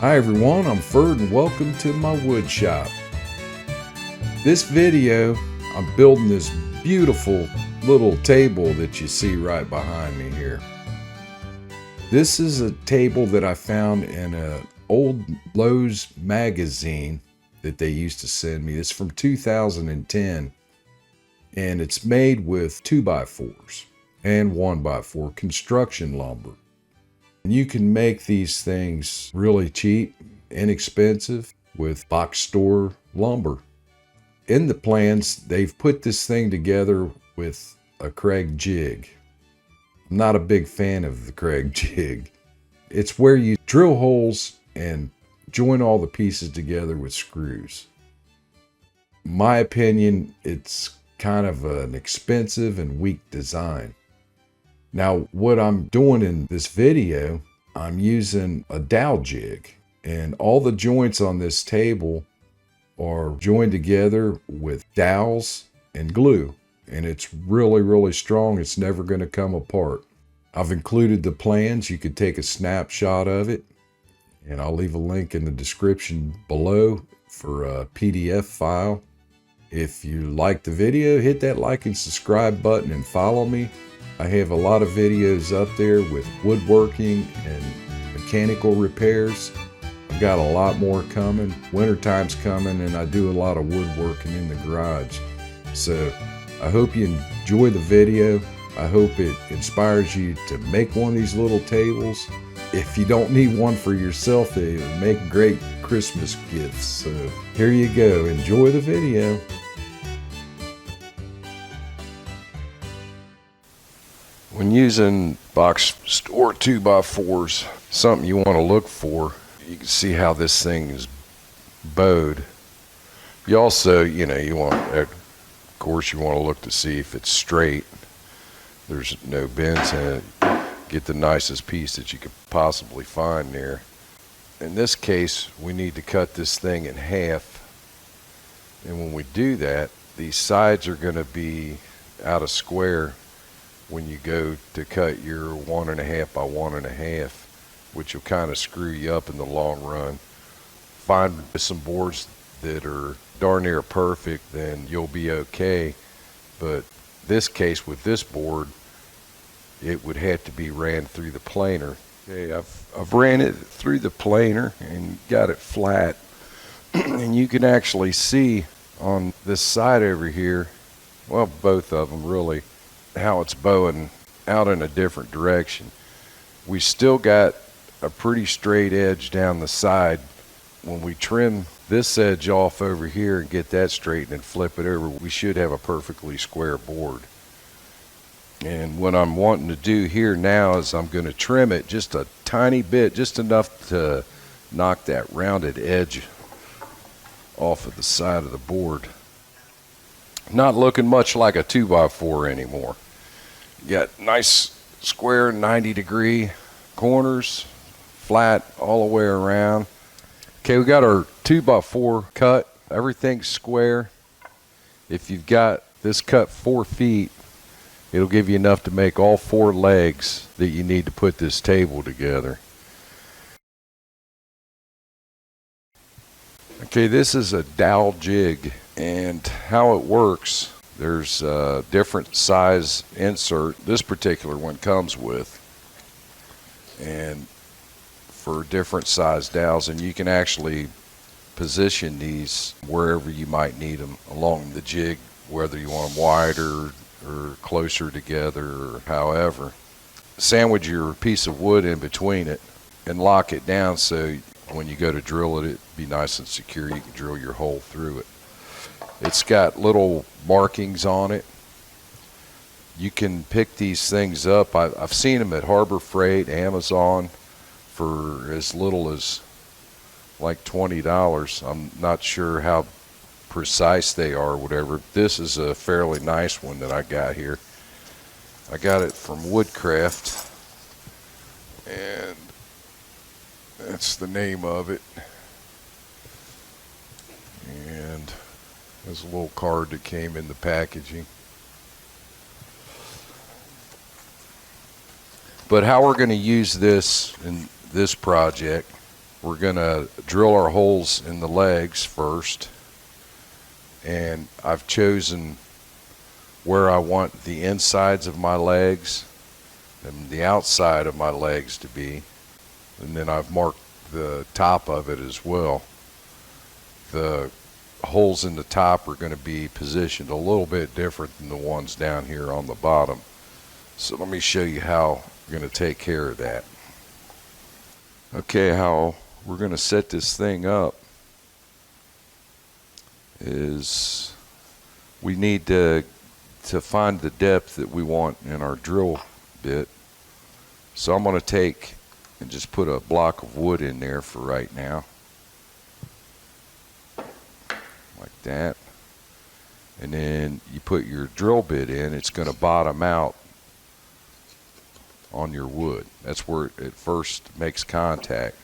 Hi everyone, I'm Ferd and welcome to my wood shop. This video, I'm building this beautiful little table that you see right behind me here. This is a table that I found in an old Lowe's magazine that they used to send me. It's from 2010 and it's made with 2x4s and 1x4 construction lumber. You can make these things really cheap, inexpensive with box store lumber. In the plans, they've put this thing together with a Kreg jig. I'm not a big fan of the Kreg jig. It's where you drill holes and join all the pieces together with screws. In my opinion, it's kind of an expensive and weak design. Now, what I'm doing in this video, I'm using a dowel jig, and all the joints on this table are joined together with dowels and glue, and it's really strong. It's never going to come apart. I've included the plans. You could take a snapshot of it, and I'll leave a link in the description below for a PDF file. If you like the video, hit that like and subscribe button and follow me. I have a lot of videos up there with woodworking and mechanical repairs. I've got a lot more coming. Wintertime's coming and I do a lot of woodworking in the garage. So I hope you enjoy the video. I hope it inspires you to make one of these little tables. If you don't need one for yourself, they make great Christmas gifts. So here you go. Enjoy the video. When using box store 2x4s, something you want to look for, you can see how this thing is bowed. You also, you want, of course, you want to look to see if it's straight. There's no bends in it. Get the nicest piece that you could possibly find there. In this case, we need to cut this thing in half. And when we do that, these sides are going to be out of square when you go to cut your 1.5 by 1.5, which will kind of screw you up in the long run. Find some boards that are darn near perfect, then you'll be okay. But this case with this board, it would have to be ran through the planer. Okay, I've ran it through the planer and got it flat. And you can actually see on this side over here, well, both of them really, how it's bowing out in a different direction. We still got a pretty straight edge down the side. When we trim this edge off over here and get that straightened and flip it over, we should have a perfectly square board. And what I'm wanting to do here now is I'm going to trim it just a tiny bit, just enough to knock that rounded edge off of the side of the board. Not looking much like a 2x4 anymore. You got nice square 90-degree corners, flat all the way around. Okay, we got our 2x4 cut. Everything's square. If you've got this cut 4 feet, it'll give you enough to make all 4 legs that you need to put this table together. Okay, this is a dowel jig, and how it works, there's a different size insert this particular one comes with, and for different size dowels, and you can actually position these wherever you might need them along the jig, whether you want them wider or closer together or however. Sandwich your piece of wood in between it and lock it down so when you go to drill it, it'd be nice and secure. You can drill your hole through it. It's got little markings on it. You can pick these things up. I've seen them at Harbor Freight, Amazon for as little as like $20. I'm not sure how precise they are or whatever. This is a fairly nice one that I got here. I got it from Woodcraft, and that's the name of it. And there's a little card that came in the packaging. But how we're going to use this in this project we're going to drill our holes in the legs first. And I've chosen where I want the insides of my legs and the outside of my legs to be. And then I've marked the top of it as well. The holes in the top are going to be positioned a little bit different than the ones down here on the bottom. So let me show you how we're going to take care of that. Okay, how we're going to set this thing up is we need to find the depth that we want in our drill bit. So I'm going to take and just put a block of wood in there for right now, like that. And then you put your drill bit in. It's going to bottom out on your wood. That's where it first makes contact.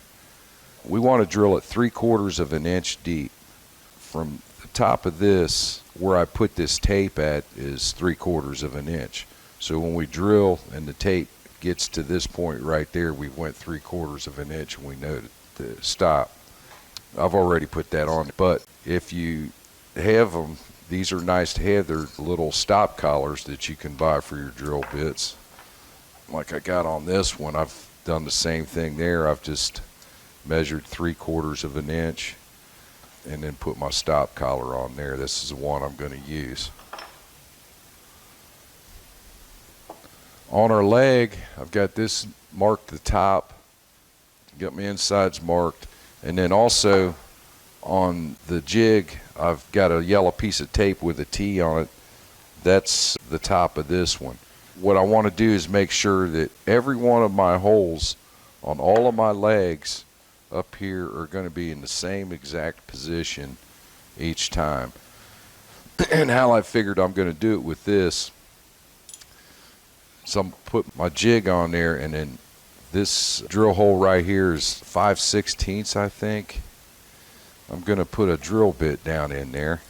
We want to drill it 3/4 of an inch deep. From the top of this, where I put this tape at, is 3/4 of an inch. So when we drill and the tape gets to this point right there, we went 3/4 of an inch and we know to stop. I've already put that on. But if you have them, these are nice to have. They're little stop collars that you can buy for your drill bits. Like I got on this one, I've done the same thing there. I've just measured 3/4 of an inch and then put my stop collar on there. This is the one I'm going to use. On our leg, I've got this marked the top, got my insides marked, and then also on the jig, I've got a yellow piece of tape with a T on it. That's the top of this one. What I want to do is make sure that every one of my holes on all of my legs up here are going to be in the same exact position each time. And how I figured I'm going to do it with this, so I'm put my jig on there, and then this drill hole right here is 5/16, I think. I'm going to put a drill bit down in there.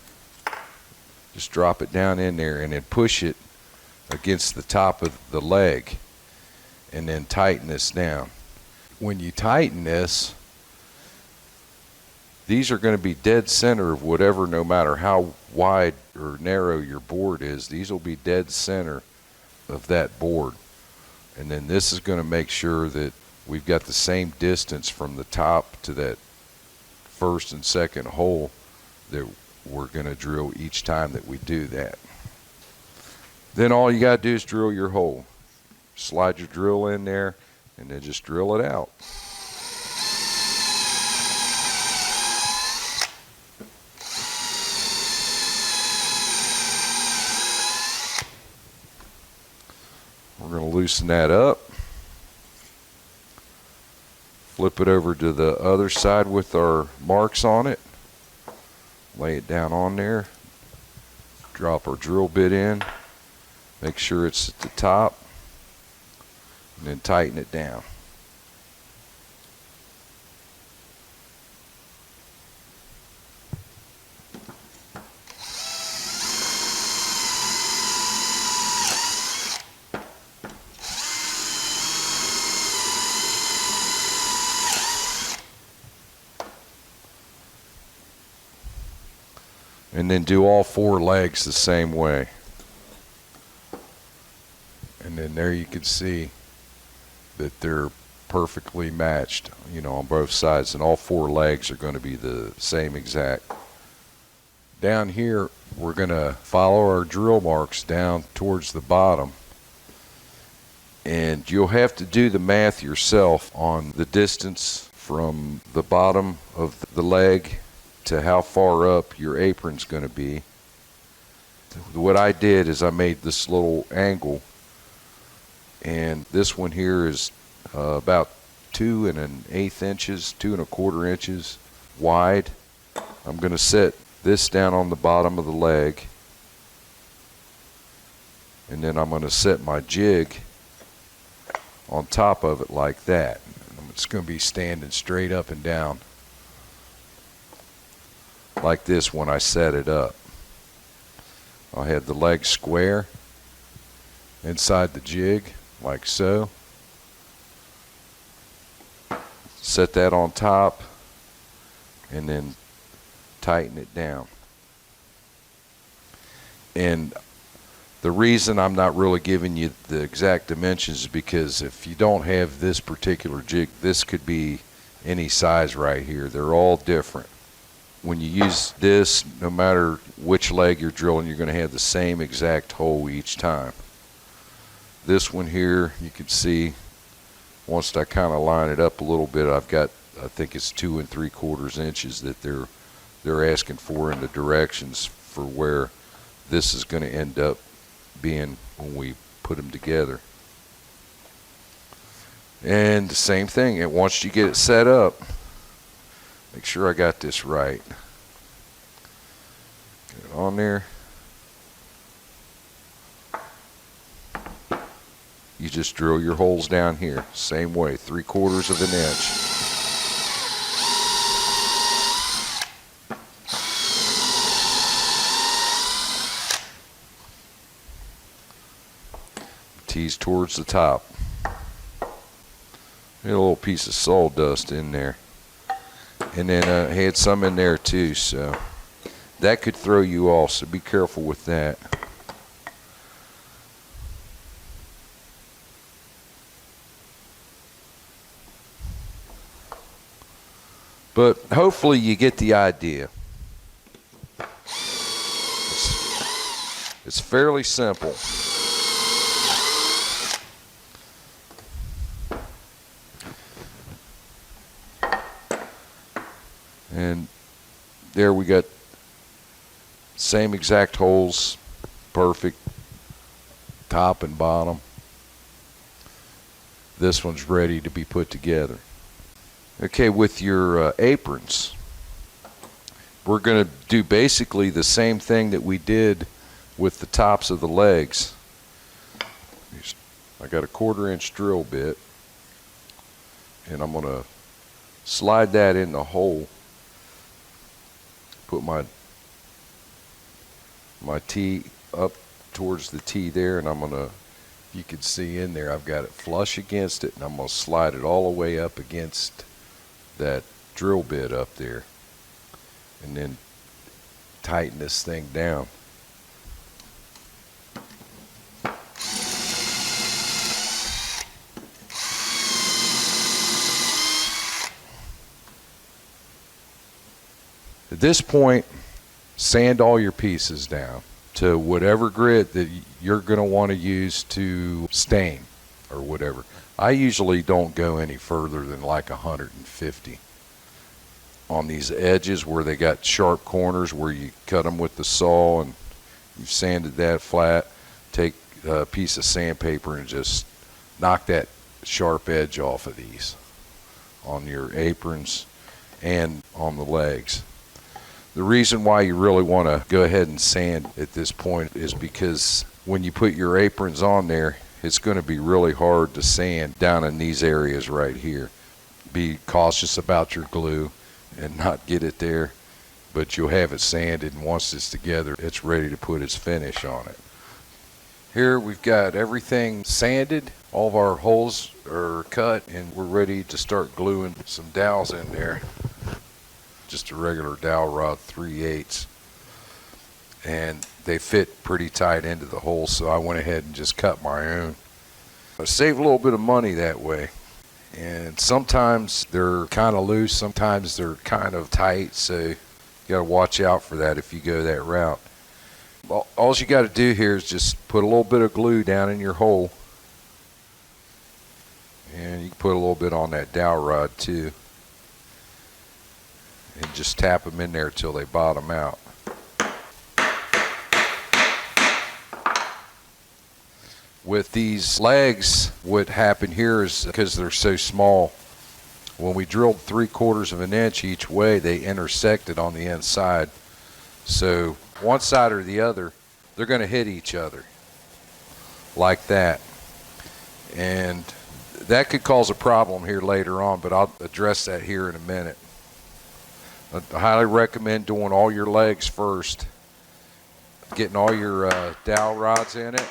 Just drop it down in there and then push it against the top of the leg and then tighten this down. When you tighten this, these are going to be dead center of whatever, no matter how wide or narrow your board is. These will be dead center of that board. And then this is going to make sure that we've got the same distance from the top to that first and second hole that we're going to drill each time that we do that. Then all you got to do is drill your hole. Slide your drill in there and then just drill it out. We're going to loosen that up. Flip it over to the other side with our marks on it. Lay it down on there. Drop our drill bit in. Make sure it's at the top. And then tighten it down. And then do all 4 legs the same way. And then there you can see that they're perfectly matched, you know, on both sides, and all 4 legs are going to be the same exact. Down here, we're going to follow our drill marks down towards the bottom, and you'll have to do the math yourself on the distance from the bottom of the leg to how far up your apron's going to be. What I did is I made this little angle, and this one here is about 2 1/8 inches, 2 1/4 inches wide. I'm going to set this down on the bottom of the leg, and then I'm going to set my jig on top of it like that. It's going to be standing straight up and down like this when I set it up. I'll have the leg square inside the jig like so. set that on top, and then tighten it down. And the reason I'm not really giving you the exact dimensions is because if you don't have this particular jig, this could be any size right here. They're all different. When you use this, no matter which leg you're drilling, you're going to have the same exact hole each time. This one here, you can see, once I kind of line it up a little bit, I've got, I think it's 2 3/4 inches that they're asking for in the directions for where this is going to end up being when we put them together. And the same thing, and once you get it set up, make sure I got this right. Get it on there. You just drill your holes down here, same way, 3/4 of an inch. Tease towards the top. Get a little piece of sawdust in there. And then I had some in there too, so that could throw you off, so be careful with that. But hopefully you get the idea. It's fairly simple. And there we got same exact holes, perfect, top and bottom. This one's ready to be put together. Okay, with your aprons, we're going to do basically the same thing that we did with the tops of the legs. I got a 1/4 inch drill bit, and I'm going to slide that in the hole. Put my T up towards the T there, and I'm going to, you can see in there, I've got it flush against it, and I'm going to slide it all the way up against that drill bit up there, and then tighten this thing down. At this point, sand all your pieces down to whatever grit that you're going to want to use to stain or whatever. I usually don't go any further than like 150 on these edges where they got sharp corners where you cut them with the saw and you've sanded that flat. Take a piece of sandpaper and just knock that sharp edge off of these on your aprons and on the legs. The reason why you really want to go ahead and sand at this point is because when you put your aprons on there, it's going to be really hard to sand down in these areas right here. Be cautious about your glue and not get it there, but you'll have it sanded, and once it's together, it's ready to put its finish on it. Here we've got everything sanded. All of our holes are cut, and we're ready to start gluing some dowels in there. Just a regular dowel rod, 3/8, and they fit pretty tight into the hole, so I went ahead and just cut my own. I save a little bit of money that way, and sometimes they're kind of loose, sometimes they're kind of tight, so you got to watch out for that if you go that route. All you got to do here is just put a little bit of glue down in your hole, and you can put a little bit on that dowel rod too, and just tap them in there till they bottom out. With these legs, what happened here is because they're so small, when we drilled 3/4 of an inch each way, they intersected on the inside. So one side or the other, they're going to hit each other like that. And that could cause a problem here later on, but I'll address that here in a minute. I highly recommend doing all your legs first, getting all your dowel rods in it,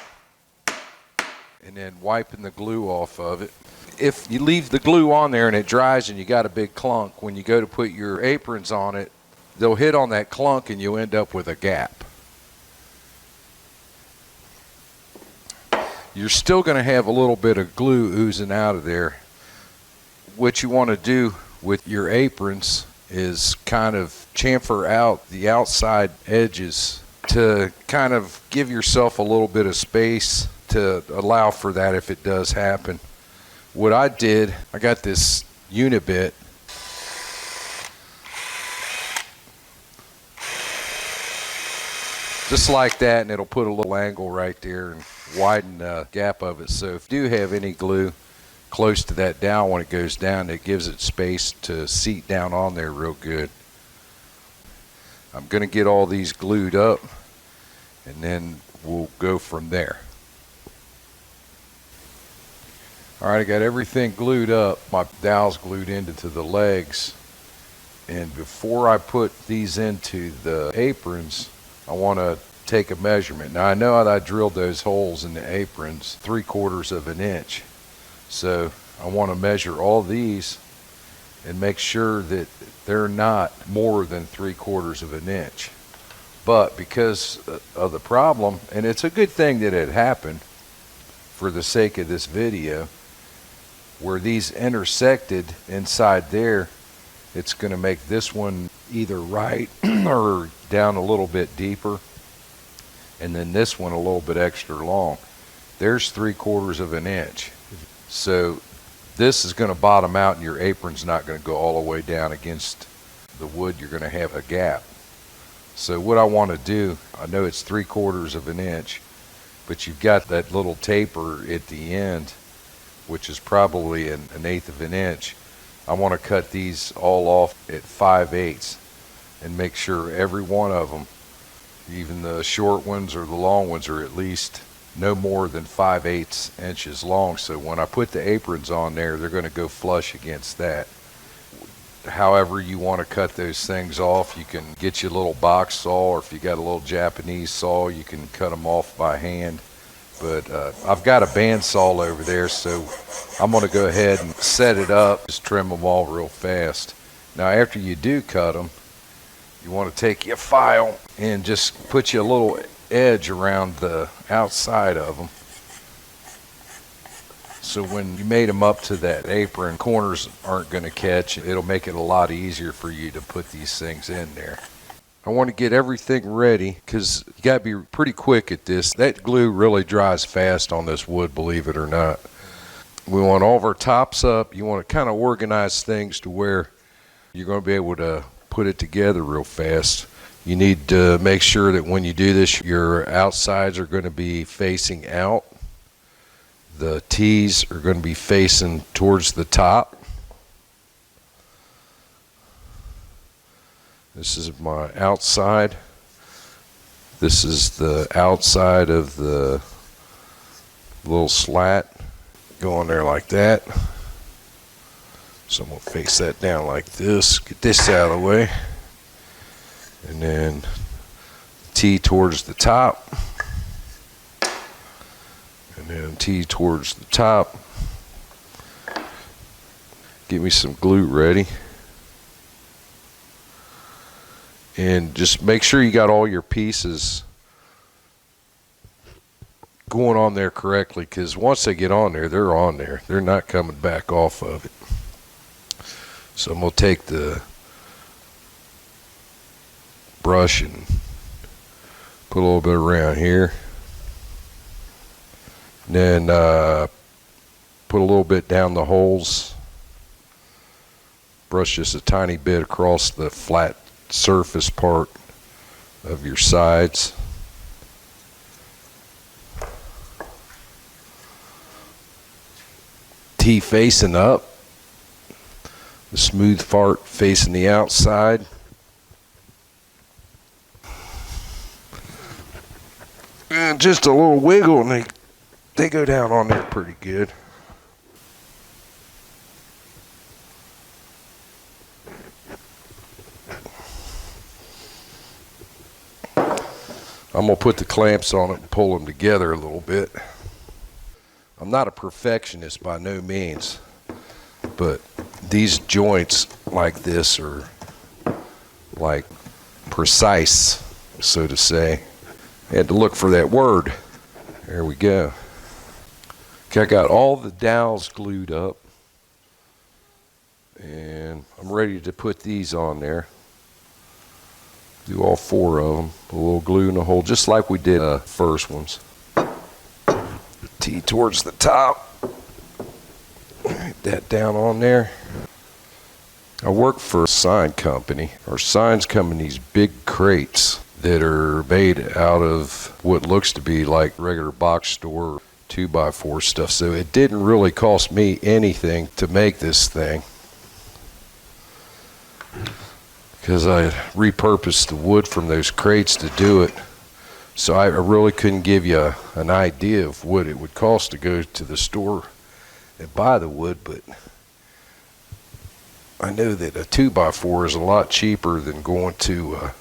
and then wiping the glue off of it. if you leave the glue on there and it dries and you got a big clunk, when you go to put your aprons on it, they'll hit on that clunk and you'll end up with a gap. You're still going to have a little bit of glue oozing out of there. What you want to do with your aprons is kind of chamfer out the outside edges to kind of give yourself a little bit of space to allow for that if it does happen. What I did, I got this unibit. Just like that, and it'll put a little angle right there and widen the gap of it. So if you do have any glue close to that dowel when it goes down, it gives it space to seat down on there real good. I'm going to get all these glued up, and then we'll go from there. All right, I got everything glued up. My dowel's glued into the legs. And before I put these into the aprons, I want to take a measurement. Now I know that I drilled those holes in the aprons 3/4 of an inch. So I want to measure all these and make sure that they're not more than 3/4 of an inch. But because of the problem, and it's a good thing that it happened for the sake of this video, where these intersected inside there, it's going to make this one either right or down a little bit deeper, and then this one a little bit extra long. There's 3/4 of an inch. So this is going to bottom out and your apron's not going to go all the way down against the wood. You're going to have a gap. So what I want to do, I know it's 3/4 of an inch, but you've got that little taper at the end, which is probably an 1/8 of an inch. I want to cut these all off at 5/8 and make sure every one of them, even the short ones or the long ones, are at least no more than 5/8 inches long. So when I put the aprons on there, they're going to go flush against that. However you want to cut those things off, you can get you a little box saw, or if you got a little Japanese saw, you can cut them off by hand. But I've got a bandsaw over there, so I'm going to go ahead and set it up, just trim them all real fast. Now after you do cut them, you want to take your file and just put you a little edge around the outside of them. So when you made them up to that apron, corners aren't going to catch. It'll make it a lot easier for you to put these things in there. I want to get everything ready because you got to be pretty quick at this. That glue really dries fast on this wood, believe it or not. We want all of our tops up. You want to kind of organize things to where you're going to be able to put it together real fast. You need to make sure that when you do this, your outsides are going to be facing out. The T's are going to be facing towards the top. This is my outside. This is the outside of the little slat. Go on there like that. So I'm going to face that down like this. Get this out of the way. And then T towards the top. And then T towards the top. Get me some glue ready. And just make sure you got all your pieces going on there correctly, because once they get on there, they're on there. They're not coming back off of it. So I'm going to take the brush and put a little bit around here. And then put a little bit down the holes. Brush just a tiny bit across the flat surface part of your sides. T facing up, the smooth part facing the outside. And just a little wiggle and they go down on there pretty good. I'm going to put the clamps on it and pull them together a little bit. I'm not a perfectionist by no means. but these joints like this are like precise, so to say. I had to look for that word. There we go. Okay, I got all the dowels glued up, and I'm ready to put these on there. Do all 4 of them. Put a little glue in the hole, just like we did the first ones. T towards the top. Get that down on there. I work for a sign company. Our signs come in these big crates that are made out of what looks to be like regular box store 2x4 stuff. So it didn't really cost me anything to make this thing, because I repurposed the wood from those crates to do it. So I really couldn't give you an idea of what it would cost to go to the store and buy the wood, but I know that a 2x4 is a lot cheaper than going to a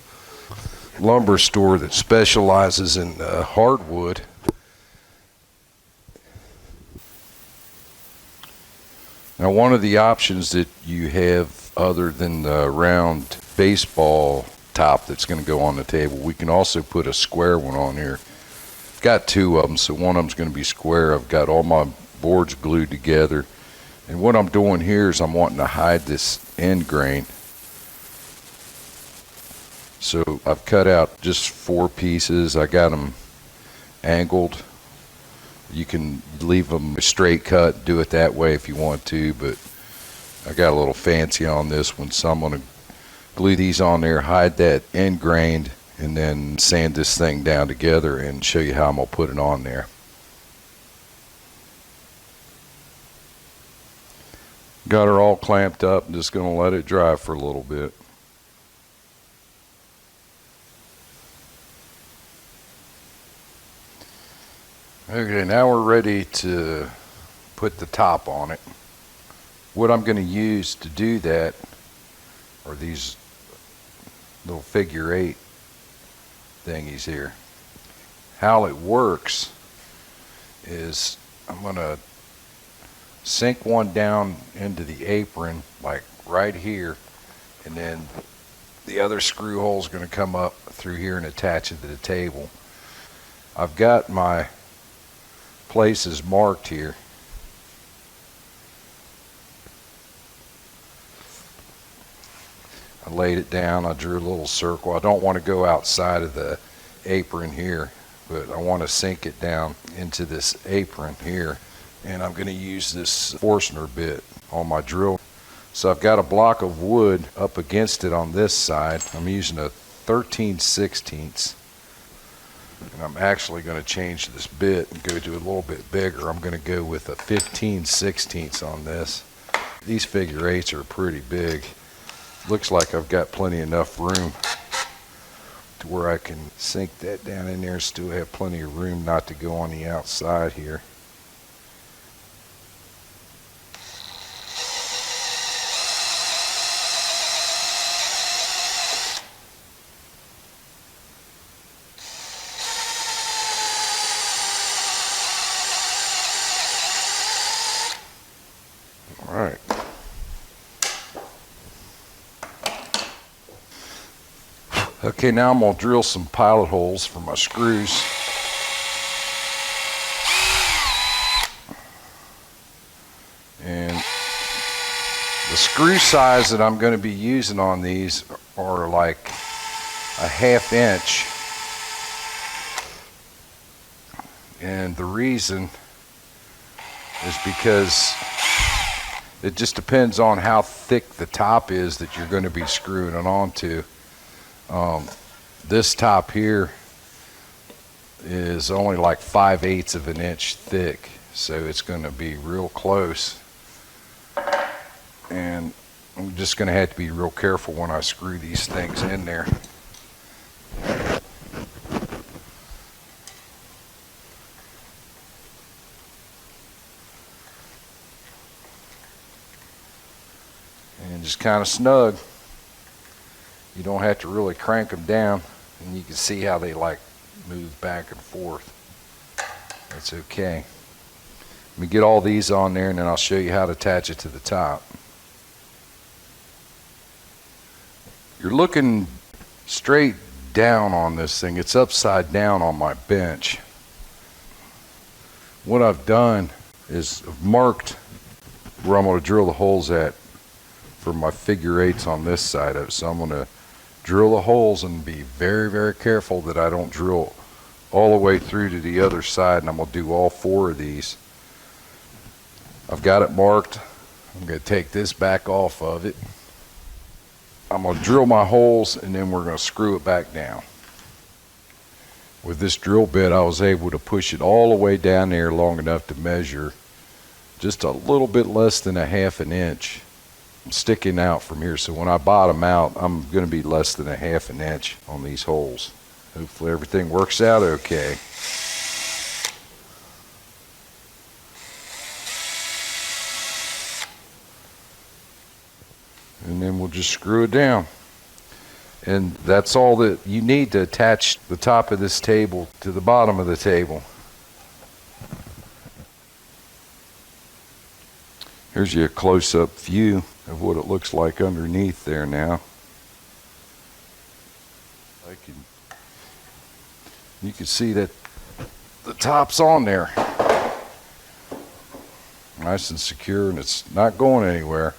lumber store that specializes in hardwood. Now, one of the options that you have, other than the round baseball top that's going to go on the table, we can also put a square one on here. I've got 2 of them, so one of them's going to be square. I've got all my boards glued together, and what I'm doing here is I'm wanting to hide this end grain. So I've cut out just 4 pieces. I got them angled. You can leave them a straight cut, do it that way if you want to, but I got a little fancy on this one, so I'm going to glue these on there, hide that end grain, and then sand this thing down together and show you how I'm going to put it on there. Got her all clamped up. I'm just going to let it dry for a little bit. Okay, now we're ready to put the top on it. What I'm going to use to do that are these little figure 8 thingies here. How it works is I'm going to sink one down into the apron, like right here, and then the other screw hole is going to come up through here and attach it to the table. I've got my places marked here. I laid it down, I drew a little circle. I don't want to go outside of the apron here, but I want to sink it down into this apron here, and I'm going to use this Forstner bit on my drill. So I've got a block of wood up against it on this side. I'm using a 13/16, and I'm actually going to change this bit and go to a little bit bigger. I'm going to go with a 15/16 on this. These figure 8s are pretty big. Looks like I've got plenty enough room to where I can sink that down in there and still have plenty of room not to go on the outside here. All right. Okay, now I'm going to drill some pilot holes for my screws. And the screw size that I'm going to be using on these are like a 1/2 inch. And the reason is because it just depends on how thick the top is that you're going to be screwing it onto. This top here is only like 5/8 of an inch thick, so it's going to be real close, and I'm just going to have to be real careful when I screw these things in there. And just kind of snug. You don't have to really crank them down, and you can see how they like move back and forth. That's okay. Let me get all these on there and then I'll show you how to attach it to the top. You're looking straight down on this thing. It's upside down on my bench. What I've done is I've marked where I'm going to drill the holes at for my figure eights on this side of it. So I'm going to drill the holes and be very, very careful that I don't drill all the way through to the other side, and I'm going to do all 4 of these. I've got it marked. I'm going to take this back off of it. I'm going to drill my holes and then we're going to screw it back down. With this drill bit, I was able to push it all the way down there long enough to measure just a little bit less than 1/2 inch sticking out from here. So when I bottom out, I'm going to be less than 1/2 inch on these holes. Hopefully everything works out okay. And then we'll just screw it down. And that's all that you need to attach the top of this table to the bottom of the table. Here's your close-up view of what it looks like underneath there now. You can see that the top's on there. Nice and secure, and it's not going anywhere.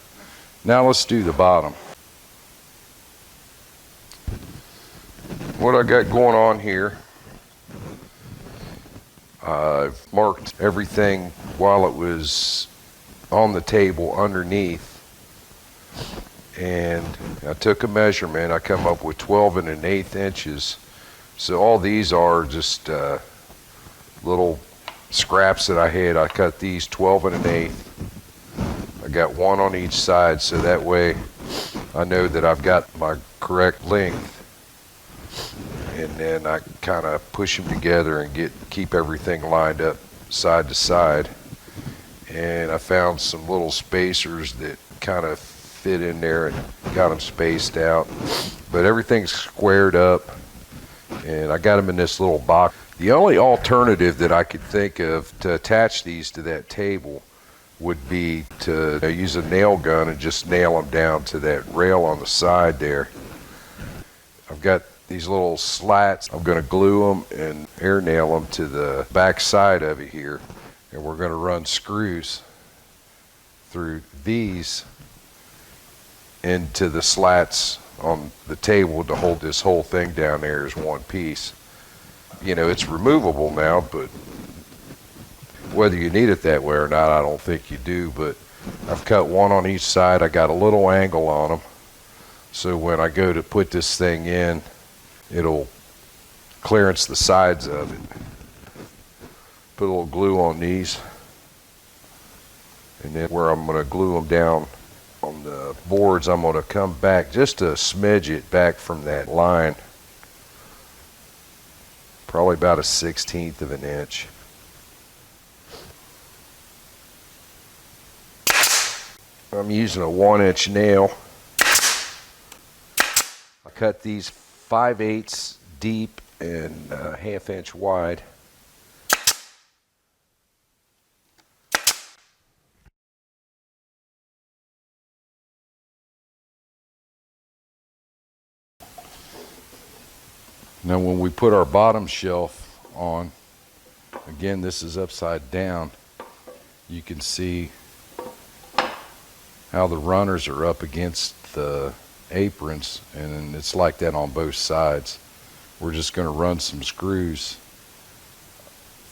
Now let's do the bottom. What I got going on here, I've marked everything while it was on the table underneath, and I took a measurement. I come up with 12 1/8 inches. So all these are just little scraps that I had. I cut these 12 1/8. I got 1 on each side, so that way I know that I've got my correct length. And then I kind of push them together and keep everything lined up side to side. And I found some little spacers that kind of fit in there and got them spaced out. But everything's squared up, and I got them in this little box. The only alternative that I could think of to attach these to that table would be to use a nail gun and just nail them down to that rail on the side there. I've got these little slats. I'm going to glue them and air nail them to the back side of it here, and we're going to run screws through these into the slats on the table to hold this whole thing down there as one piece. You know, it's removable now, but whether you need it that way or not, I don't think you do. But I've cut 1 on each side. I got a little angle on them, so when I go to put this thing in, it'll clearance the sides of it. Put a little glue on these, and then where I'm going to glue them down on the boards, I'm going to come back just a smidge it back from that line, probably about 1/16 of an inch. I'm using a 1-inch nail. I cut these 5/8 deep and 1/2 inch wide. Now when we put our bottom shelf on, again this is upside down, you can see how the runners are up against the aprons, and it's like that on both sides. We're just going to run some screws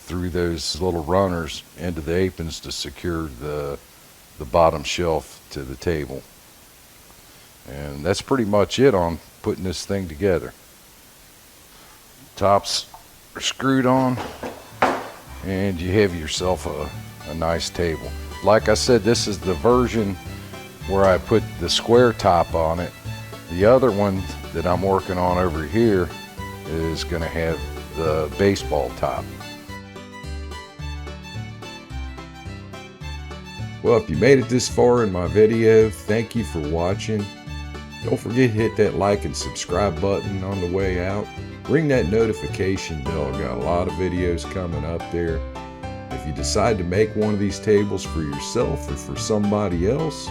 through those little runners into the aprons to secure the bottom shelf to the table. And that's pretty much it on putting this thing together. Tops are screwed on, and you have yourself a nice table. Like I said, this is the version where I put the square top on it. The other one that I'm working on over here is going to have the baseball top. Well, if you made it this far in my video, thank you for watching. Don't forget to hit that like and subscribe button on the way out. Ring that notification bell. I got a lot of videos coming up there. If if you decide to make one of these tables for yourself or for somebody else,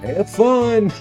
have fun!